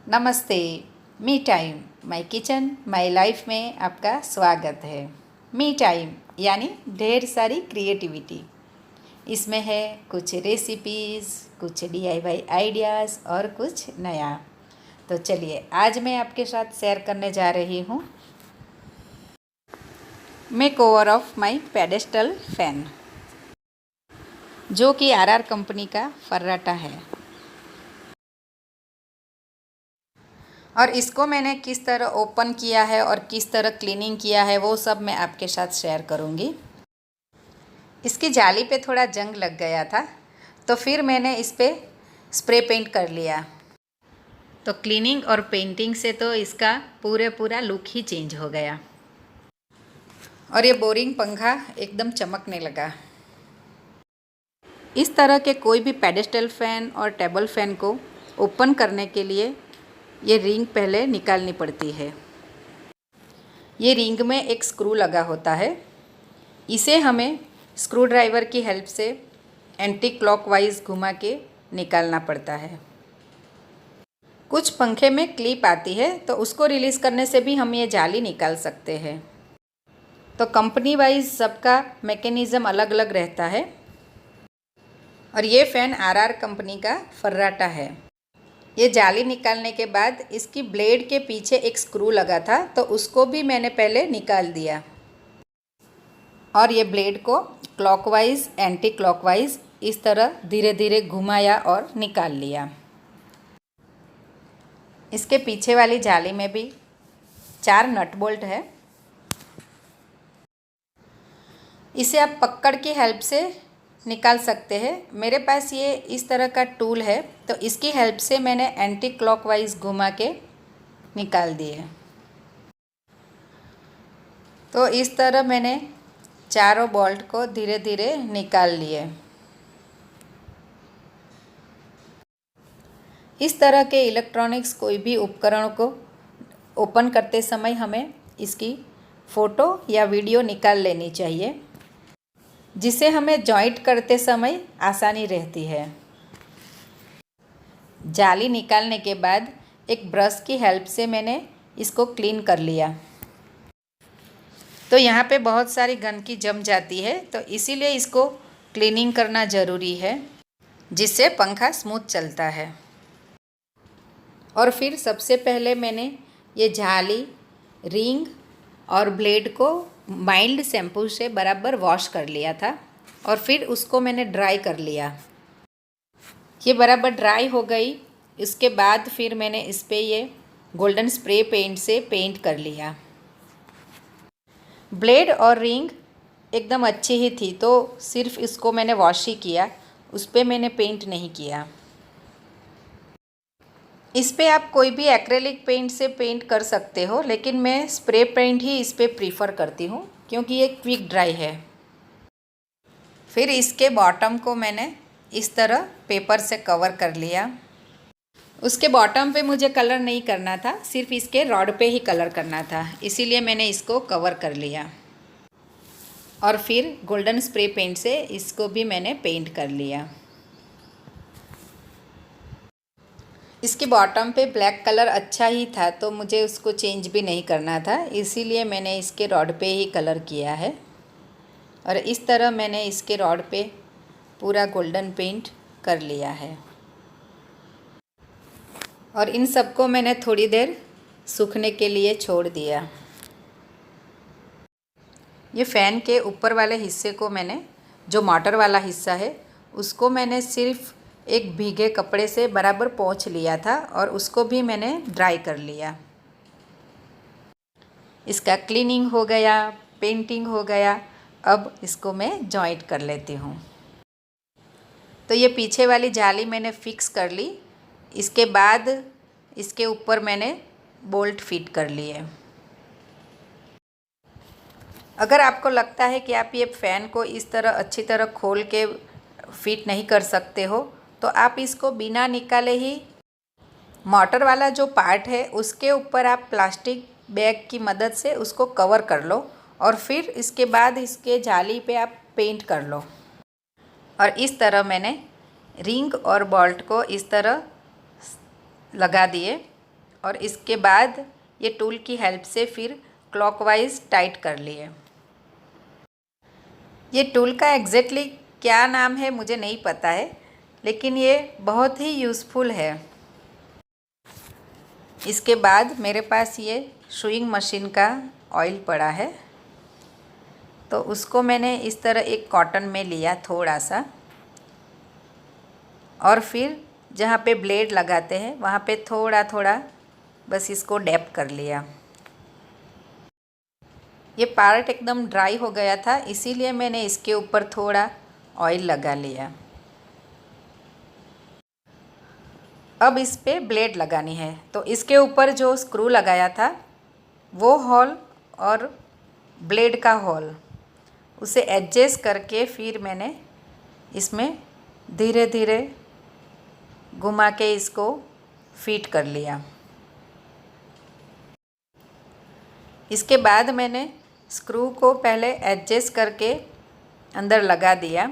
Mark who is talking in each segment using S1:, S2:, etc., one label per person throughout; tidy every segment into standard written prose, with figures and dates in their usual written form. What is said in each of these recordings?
S1: नमस्ते। Me time my kitchen my life में आपका स्वागत है। मी टाइम यानी ढेर सारी क्रिएटिविटी। इसमें है कुछ रेसिपीज़, कुछ DIY आइडियाज़ और कुछ नया। तो चलिए आज मैं आपके साथ शेयर करने जा रही हूँ make over of my pedestal fan, जो कि RR कंपनी का फर्राटा है। और इसको मैंने किस तरह ओपन किया है और किस तरह क्लीनिंग किया है वो सब मैं आपके साथ शेयर करूँगी। इसकी जाली पे थोड़ा जंग लग गया था, तो फिर मैंने इस पर स्प्रे पेंट कर लिया। तो क्लीनिंग और पेंटिंग से तो इसका पूरा लुक ही चेंज हो गया और ये बोरिंग पंखा एकदम चमकने लगा। इस तरह के कोई भी पेडेस्टल फ़ैन और टेबल फ़ैन को ओपन करने के लिए ये रिंग पहले निकालनी पड़ती है। ये रिंग में एक स्क्रू लगा होता है, इसे हमें स्क्रू ड्राइवर की हेल्प से एंटी क्लॉकवाइज घुमा के निकालना पड़ता है। कुछ पंखे में क्लिप आती है, तो उसको रिलीज़ करने से भी हम ये जाली निकाल सकते हैं। तो कंपनी वाइज सबका मैकेनिज़्म अलग अलग रहता है। और ये फ़ैन RR कंपनी का फर्राटा है। ये जाली निकालने के बाद इसकी ब्लेड के पीछे एक स्क्रू लगा था, तो उसको भी मैंने पहले निकाल दिया और ये ब्लेड को क्लॉकवाइज एंटी क्लॉकवाइज इस तरह धीरे धीरे घुमाया और निकाल लिया। इसके पीछे वाली जाली में भी 4 नट बोल्ट है। इसे आप पकड़ की हेल्प से निकाल सकते हैं। मेरे पास ये इस तरह का टूल है, तो इसकी हेल्प से मैंने एंटी क्लॉकवाइज घुमा के निकाल दिए। तो इस तरह मैंने चारों बोल्ट को धीरे धीरे निकाल लिए। इस तरह के इलेक्ट्रॉनिक्स कोई भी उपकरण को ओपन करते समय हमें इसकी फ़ोटो या वीडियो निकाल लेनी चाहिए, जिससे हमें जॉइंट करते समय आसानी रहती है। जाली निकालने के बाद एक ब्रश की हेल्प से मैंने इसको क्लीन कर लिया। तो यहाँ पे बहुत सारी गंदगी जम जाती है, तो इसीलिए इसको क्लीनिंग करना ज़रूरी है, जिससे पंखा स्मूथ चलता है। और फिर सबसे पहले मैंने ये जाली, रिंग और ब्लेड को माइल्ड शैम्पू से बराबर वॉश कर लिया था और फिर उसको मैंने ड्राई कर लिया। ये बराबर ड्राई हो गई। इसके बाद फिर मैंने इस पर ये गोल्डन स्प्रे पेंट से पेंट कर लिया। ब्लेड और रिंग एकदम अच्छी ही थी, तो सिर्फ इसको मैंने वॉश ही किया, उस पर मैंने पेंट नहीं किया। इस पर आप कोई भी एक्रेलिक पेंट से पेंट कर सकते हो, लेकिन मैं स्प्रे पेंट ही इस पर प्रीफर करती हूँ क्योंकि ये क्विक ड्राई है। फिर इसके बॉटम को मैंने इस तरह पेपर से कवर कर लिया। उसके बॉटम पे मुझे कलर नहीं करना था, सिर्फ इसके रॉड पे ही कलर करना था, इसीलिए मैंने इसको कवर कर लिया। और फिर गोल्डन स्प्रे पेंट से इसको भी मैंने पेंट कर लिया। इसकी बॉटम पे ब्लैक कलर अच्छा ही था, तो मुझे उसको चेंज भी नहीं करना था, इसीलिए मैंने इसके रॉड पे ही कलर किया है। और इस तरह मैंने इसके रॉड पे पूरा गोल्डन पेंट कर लिया है। और इन सबको मैंने थोड़ी देर सूखने के लिए छोड़ दिया। ये फ़ैन के ऊपर वाले हिस्से को मैंने, जो मोटर वाला हिस्सा है, उसको मैंने सिर्फ एक भीगे कपड़े से बराबर पोंछ लिया था और उसको भी मैंने ड्राई कर लिया। इसका क्लीनिंग हो गया, पेंटिंग हो गया। अब इसको मैं जॉइंट कर लेती हूँ। तो ये पीछे वाली जाली मैंने फिक्स कर ली। इसके बाद इसके ऊपर मैंने बोल्ट फिट कर लिए। अगर आपको लगता है कि आप ये फ़ैन को इस तरह अच्छी तरह खोल के फिट नहीं कर सकते हो, तो आप इसको बिना निकाले ही मोटर वाला जो पार्ट है उसके ऊपर आप प्लास्टिक बैग की मदद से उसको कवर कर लो और फिर इसके बाद इसके जाली पे आप पेंट कर लो। और इस तरह मैंने रिंग और बोल्ट को इस तरह लगा दिए और इसके बाद ये टूल की हेल्प से फिर क्लॉकवाइज टाइट कर लिए। ये टूल का एग्जैक्टली क्या नाम है मुझे नहीं पता है, लेकिन ये बहुत ही यूज़फुल है। इसके बाद मेरे पास ये सुइंग मशीन का ऑयल पड़ा है, तो उसको मैंने इस तरह एक कॉटन में लिया थोड़ा सा, और फिर जहाँ पे ब्लेड लगाते हैं वहाँ पे थोड़ा थोड़ा बस इसको डैप कर लिया। ये पार्ट एकदम ड्राई हो गया था, इसीलिए मैंने इसके ऊपर थोड़ा ऑयल लगा लिया। अब इस पे ब्लेड लगानी है, तो इसके ऊपर जो स्क्रू लगाया था वो होल और ब्लेड का होल उसे एडजस्ट करके फिर मैंने इसमें धीरे धीरे घुमा के इसको फिट कर लिया। इसके बाद मैंने स्क्रू को पहले एडजस्ट करके अंदर लगा दिया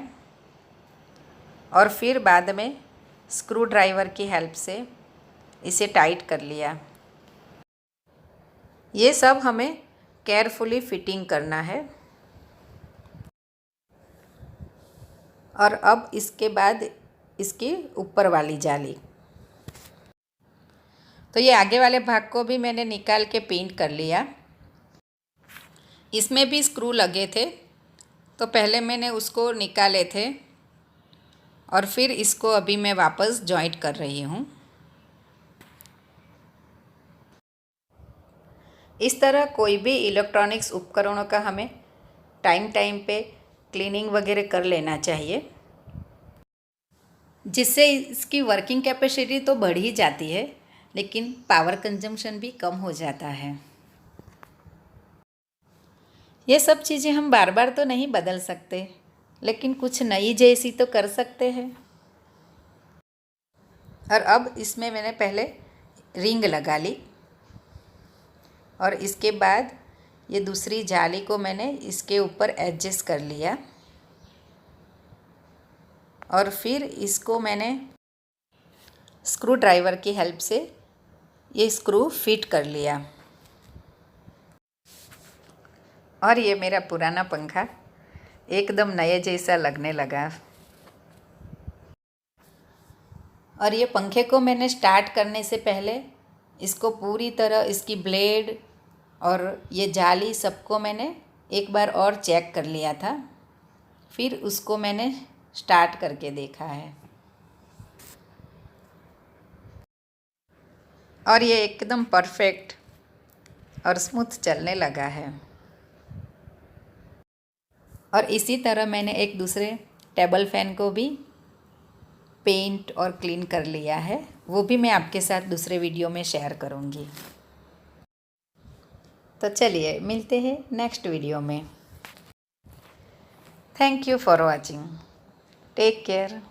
S1: और फिर बाद में स्क्रू ड्राइवर की हेल्प से इसे टाइट कर लिया। ये सब हमें केयरफुली फिटिंग करना है। और अब इसके बाद इसकी ऊपर वाली जाली, तो ये आगे वाले भाग को भी मैंने निकाल के पेंट कर लिया। इसमें भी स्क्रू लगे थे, तो पहले मैंने उसको निकाले थे और फिर इसको अभी मैं वापस जॉइंट कर रही हूँ। इस तरह कोई भी इलेक्ट्रॉनिक्स उपकरणों का हमें टाइम टाइम पे क्लीनिंग वगैरह कर लेना चाहिए, जिससे इसकी वर्किंग कैपेसिटी तो बढ़ ही जाती है, लेकिन पावर कंजम्पशन भी कम हो जाता है। ये सब चीज़ें हम बार बार तो नहीं बदल सकते, लेकिन कुछ नई जैसी तो कर सकते हैं। और अब इसमें मैंने पहले रिंग लगा ली और इसके बाद ये दूसरी जाली को मैंने इसके ऊपर एडजस्ट कर लिया और फिर इसको मैंने स्क्रू ड्राइवर की हेल्प से ये स्क्रू फिट कर लिया। और ये मेरा पुराना पंखा एकदम नए जैसा लगने लगा। और ये पंखे को मैंने स्टार्ट करने से पहले इसको पूरी तरह इसकी ब्लेड और ये जाली सबको मैंने एक बार और चेक कर लिया था, फिर उसको मैंने स्टार्ट करके देखा है। और ये एकदम परफेक्ट और स्मूथ चलने लगा है। और इसी तरह मैंने एक दूसरे टेबल फ़ैन को भी पेंट और क्लीन कर लिया है, वो भी मैं आपके साथ दूसरे वीडियो में शेयर करूँगी। तो चलिए मिलते हैं नेक्स्ट वीडियो में। Thank you for watching. Take care.